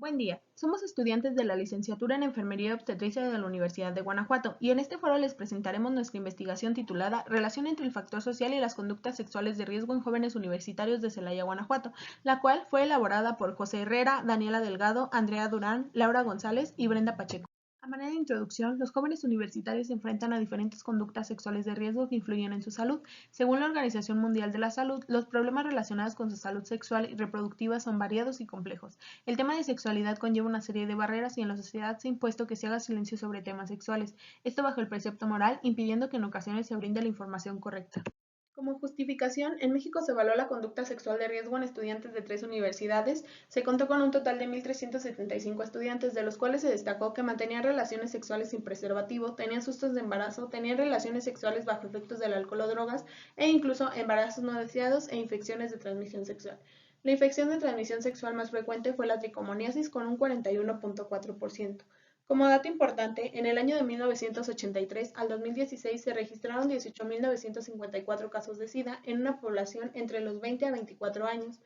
Buen día, somos estudiantes de la licenciatura en Enfermería y Obstetricia de la Universidad de Guanajuato y en este foro les presentaremos nuestra investigación titulada Relación entre el factor social y las conductas sexuales de riesgo en jóvenes universitarios de Celaya, Guanajuato, la cual fue elaborada por José Herrera, Daniela Delgado, Andrea Durán, Laura González y Brenda Pacheco. A manera de introducción, los jóvenes universitarios se enfrentan a diferentes conductas sexuales de riesgo que influyen en su salud. Según la Organización Mundial de la Salud, los problemas relacionados con su salud sexual y reproductiva son variados y complejos. El tema de sexualidad conlleva una serie de barreras y en la sociedad se ha impuesto que se haga silencio sobre temas sexuales, esto bajo el precepto moral, impidiendo que en ocasiones se brinde la información correcta. Como justificación, en México se evaluó la conducta sexual de riesgo en estudiantes de 3 universidades. Se contó con un total de 1.375 estudiantes, de los cuales se destacó que mantenían relaciones sexuales sin preservativo, tenían sustos de embarazo, tenían relaciones sexuales bajo efectos del alcohol o drogas e incluso embarazos no deseados e infecciones de transmisión sexual. La infección de transmisión sexual más frecuente fue la tricomoniasis con un 41.4%. Como dato importante, en el año de 1983 al 2016 se registraron 18.954 casos de SIDA en una población entre los 20 a 24 años,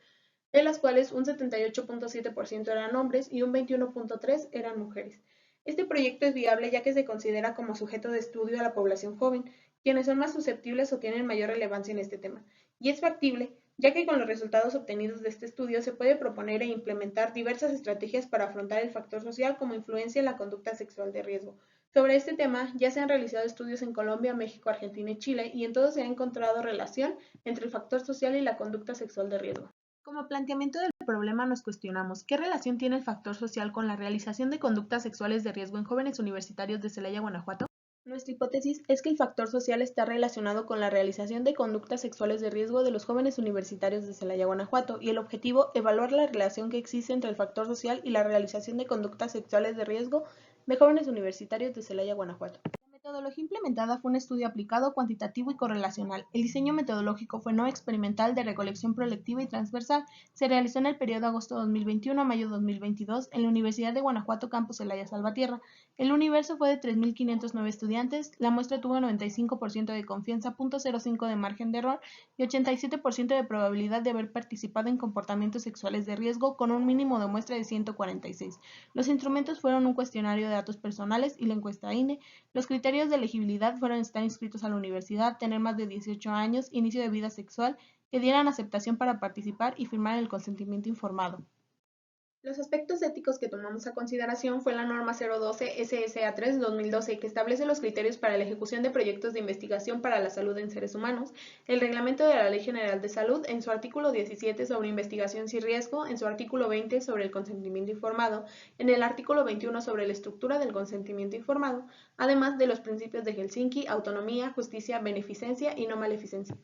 de las cuales un 78.7% eran hombres y un 21.3% eran mujeres. Este proyecto es viable ya que se considera como sujeto de estudio a la población joven, quienes son más susceptibles o tienen mayor relevancia en este tema, y es factible, ya que con los resultados obtenidos de este estudio se puede proponer e implementar diversas estrategias para afrontar el factor social como influencia en la conducta sexual de riesgo. Sobre este tema ya se han realizado estudios en Colombia, México, Argentina y Chile, y en todos se ha encontrado relación entre el factor social y la conducta sexual de riesgo. Como planteamiento del problema nos cuestionamos, ¿qué relación tiene el factor social con la realización de conductas sexuales de riesgo en jóvenes universitarios de Celaya, Guanajuato? Nuestra hipótesis es que el factor social está relacionado con la realización de conductas sexuales de riesgo de los jóvenes universitarios de Celaya, Guanajuato, y el objetivo, evaluar la relación que existe entre el factor social y la realización de conductas sexuales de riesgo de jóvenes universitarios de Celaya, Guanajuato. La metodología implementada fue un estudio aplicado, cuantitativo y correlacional. El diseño metodológico fue no experimental, de recolección prolectiva y transversal. Se realizó en el periodo agosto 2021 a mayo 2022 en la Universidad de Guanajuato, campus Celaya Salvatierra. El universo fue de 3.509 estudiantes, la muestra tuvo 95% de confianza, 0.05 de margen de error y 87% de probabilidad de haber participado en comportamientos sexuales de riesgo, con un mínimo de muestra de 146. Los instrumentos fueron un cuestionario de datos personales y la encuesta INE. Los criterios de elegibilidad fueron estar inscritos a la universidad, tener más de 18 años, inicio de vida sexual, que dieran aceptación para participar y firmar el consentimiento informado. Los aspectos éticos que tomamos a consideración fue la norma 012 SSA3-2012, que establece los criterios para la ejecución de proyectos de investigación para la salud en seres humanos, el reglamento de la Ley General de Salud en su artículo 17 sobre investigación sin riesgo, en su artículo 20 sobre el consentimiento informado, en el artículo 21 sobre la estructura del consentimiento informado, además de los principios de Helsinki, autonomía, justicia, beneficencia y no maleficencia.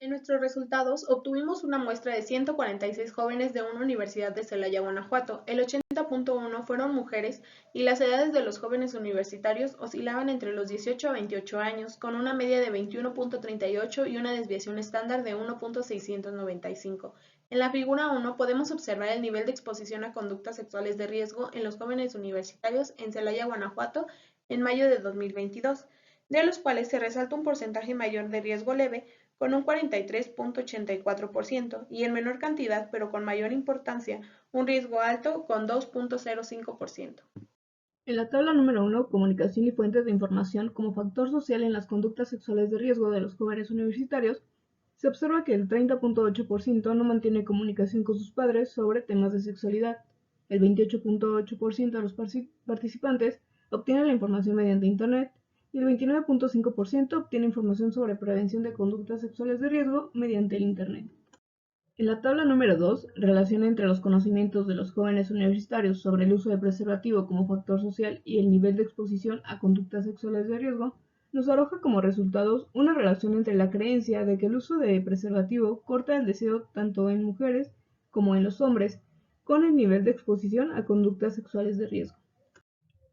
En nuestros resultados obtuvimos una muestra de 146 jóvenes de una universidad de Celaya, Guanajuato. El 80.1 fueron mujeres y las edades de los jóvenes universitarios oscilaban entre los 18 a 28 años, con una media de 21.38 y una desviación estándar de 1.695. En la figura 1 podemos observar el nivel de exposición a conductas sexuales de riesgo en los jóvenes universitarios en Celaya, Guanajuato, en mayo de 2022, de los cuales se resalta un porcentaje mayor de riesgo leve, con un 43.84%, y en menor cantidad, pero con mayor importancia, un riesgo alto con 2.05%. En la tabla número 1, comunicación y fuentes de información como factor social en las conductas sexuales de riesgo de los jóvenes universitarios, se observa que el 30.8% no mantiene comunicación con sus padres sobre temas de sexualidad, el 28.8% de los participantes obtiene la información mediante Internet y el 29.5% obtiene información sobre prevención de conductas sexuales de riesgo mediante el Internet. En la tabla número 2, relación entre los conocimientos de los jóvenes universitarios sobre el uso de preservativo como factor social y el nivel de exposición a conductas sexuales de riesgo, nos arroja como resultados una relación entre la creencia de que el uso de preservativo corta el deseo tanto en mujeres como en los hombres, con el nivel de exposición a conductas sexuales de riesgo.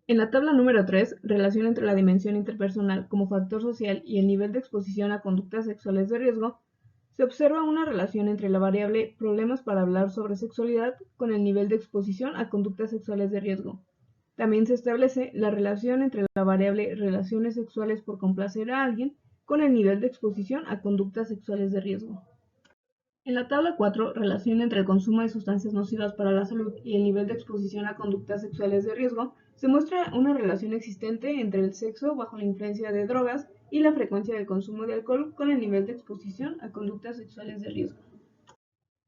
En la tabla número 3, relación entre la dimensión interpersonal como factor social y el nivel de exposición a conductas sexuales de riesgo, se observa una relación entre la variable problemas para hablar sobre sexualidad con el nivel de exposición a conductas sexuales de riesgo. También se establece la relación entre la variable relaciones sexuales por complacer a alguien con el nivel de exposición a conductas sexuales de riesgo. En la tabla 4, relación entre el consumo de sustancias nocivas para la salud y el nivel de exposición a conductas sexuales de riesgo, se muestra una relación existente entre el sexo bajo la influencia de drogas y la frecuencia del consumo de alcohol con el nivel de exposición a conductas sexuales de riesgo.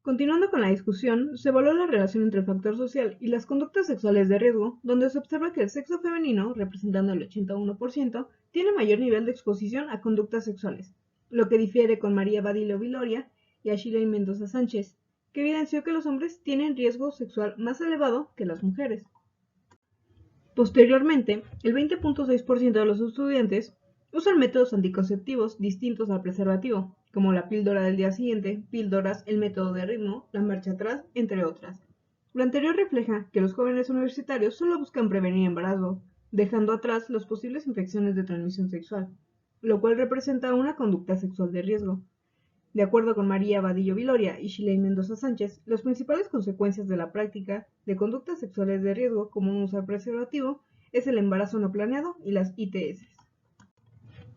Continuando con la discusión, se evaluó la relación entre el factor social y las conductas sexuales de riesgo, donde se observa que el sexo femenino, representando el 81%, tiene mayor nivel de exposición a conductas sexuales, lo que difiere con María Badillo Viloria y Ashiley Mendoza Sánchez, que evidenció que los hombres tienen riesgo sexual más elevado que las mujeres. Posteriormente, el 20.6% de los estudiantes usan métodos anticonceptivos distintos al preservativo, como la píldora del día siguiente, píldoras, el método de ritmo, la marcha atrás, entre otras. Lo anterior refleja que los jóvenes universitarios solo buscan prevenir embarazo, dejando atrás las posibles infecciones de transmisión sexual, lo cual representa una conducta sexual de riesgo. De acuerdo con María Badillo Viloria y Shiley Mendoza Sánchez, las principales consecuencias de la práctica de conductas sexuales de riesgo como no usar preservativo es el embarazo no planeado y las ITS.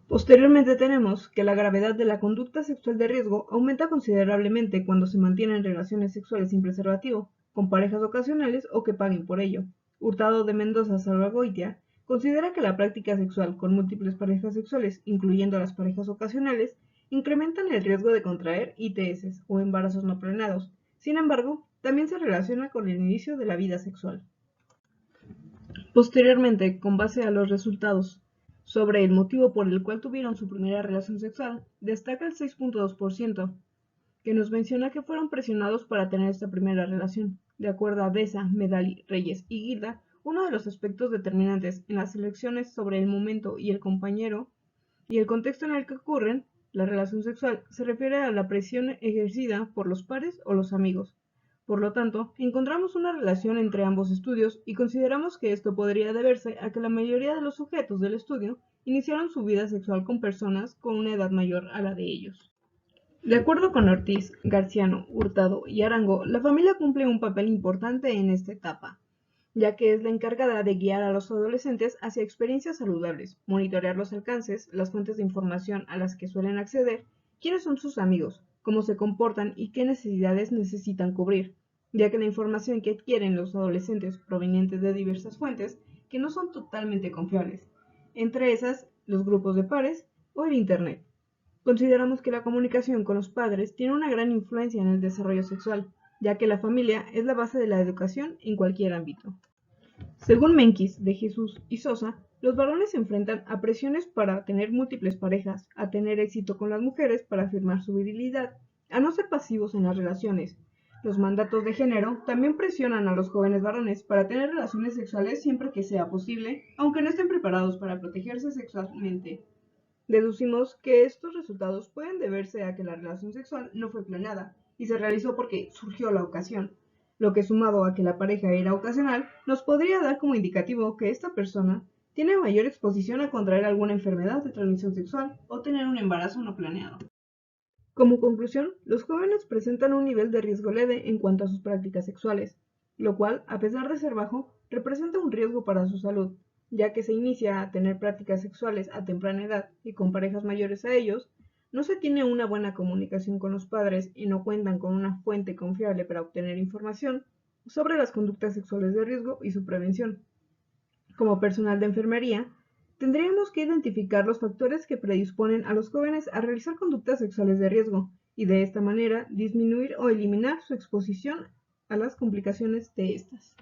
Posteriormente tenemos que la gravedad de la conducta sexual de riesgo aumenta considerablemente cuando se mantienen relaciones sexuales sin preservativo, con parejas ocasionales o que paguen por ello. Hurtado de Mendoza Salvagoitia considera que la práctica sexual con múltiples parejas sexuales, incluyendo las parejas ocasionales, incrementan el riesgo de contraer ITS o embarazos no planeados. Sin embargo, también se relaciona con el inicio de la vida sexual. Posteriormente, con base a los resultados sobre el motivo por el cual tuvieron su primera relación sexual, destaca el 6.2%, que nos menciona que fueron presionados para tener esta primera relación. De acuerdo a Besa, Medali, Reyes y Guilda, uno de los aspectos determinantes en las elecciones sobre el momento y el compañero y el contexto en el que ocurren la relación sexual se refiere a la presión ejercida por los pares o los amigos. Por lo tanto, encontramos una relación entre ambos estudios y consideramos que esto podría deberse a que la mayoría de los sujetos del estudio iniciaron su vida sexual con personas con una edad mayor a la de ellos. De acuerdo con Ortiz, Garciano, Hurtado y Arango, la familia cumple un papel importante en esta etapa, ya que es la encargada de guiar a los adolescentes hacia experiencias saludables, monitorear los alcances, las fuentes de información a las que suelen acceder, quiénes son sus amigos, cómo se comportan y qué necesidades necesitan cubrir, ya que la información que adquieren los adolescentes provenientes de diversas fuentes que no son totalmente confiables, entre esas los grupos de pares o el Internet. Consideramos que la comunicación con los padres tiene una gran influencia en el desarrollo sexual, ya que la familia es la base de la educación en cualquier ámbito. Según Menkis, de Jesús y Sosa, los varones se enfrentan a presiones para tener múltiples parejas, a tener éxito con las mujeres para afirmar su virilidad, a no ser pasivos en las relaciones. Los mandatos de género también presionan a los jóvenes varones para tener relaciones sexuales siempre que sea posible, aunque no estén preparados para protegerse sexualmente. Deducimos que estos resultados pueden deberse a que la relación sexual no fue planeada y se realizó porque surgió la ocasión, lo que sumado a que la pareja era ocasional, nos podría dar como indicativo que esta persona tiene mayor exposición a contraer alguna enfermedad de transmisión sexual o tener un embarazo no planeado. Como conclusión, los jóvenes presentan un nivel de riesgo leve en cuanto a sus prácticas sexuales, lo cual, a pesar de ser bajo, representa un riesgo para su salud, ya que se inicia a tener prácticas sexuales a temprana edad y con parejas mayores a ellos, no se tiene una buena comunicación con los padres y no cuentan con una fuente confiable para obtener información sobre las conductas sexuales de riesgo y su prevención. Como personal de enfermería, tendríamos que identificar los factores que predisponen a los jóvenes a realizar conductas sexuales de riesgo y de esta manera disminuir o eliminar su exposición a las complicaciones de estas.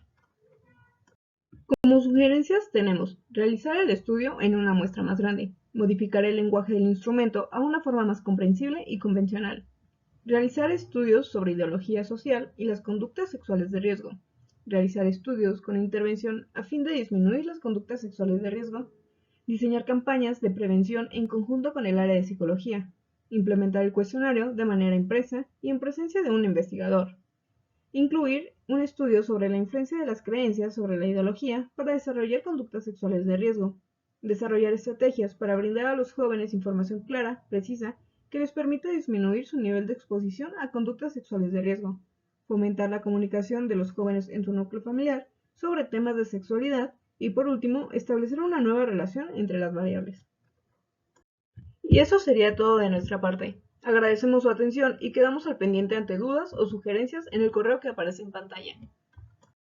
Como sugerencias tenemos realizar el estudio en una muestra más grande, modificar el lenguaje del instrumento a una forma más comprensible y convencional, realizar estudios sobre ideología social y las conductas sexuales de riesgo, realizar estudios con intervención a fin de disminuir las conductas sexuales de riesgo, diseñar campañas de prevención en conjunto con el área de psicología, implementar el cuestionario de manera impresa y en presencia de un investigador, incluir un estudio sobre la influencia de las creencias sobre la ideología para desarrollar conductas sexuales de riesgo, desarrollar estrategias para brindar a los jóvenes información clara, precisa, que les permita disminuir su nivel de exposición a conductas sexuales de riesgo, fomentar la comunicación de los jóvenes en su núcleo familiar sobre temas de sexualidad y, por último, establecer una nueva relación entre las variables. Y eso sería todo de nuestra parte. Agradecemos su atención y quedamos al pendiente ante dudas o sugerencias en el correo que aparece en pantalla.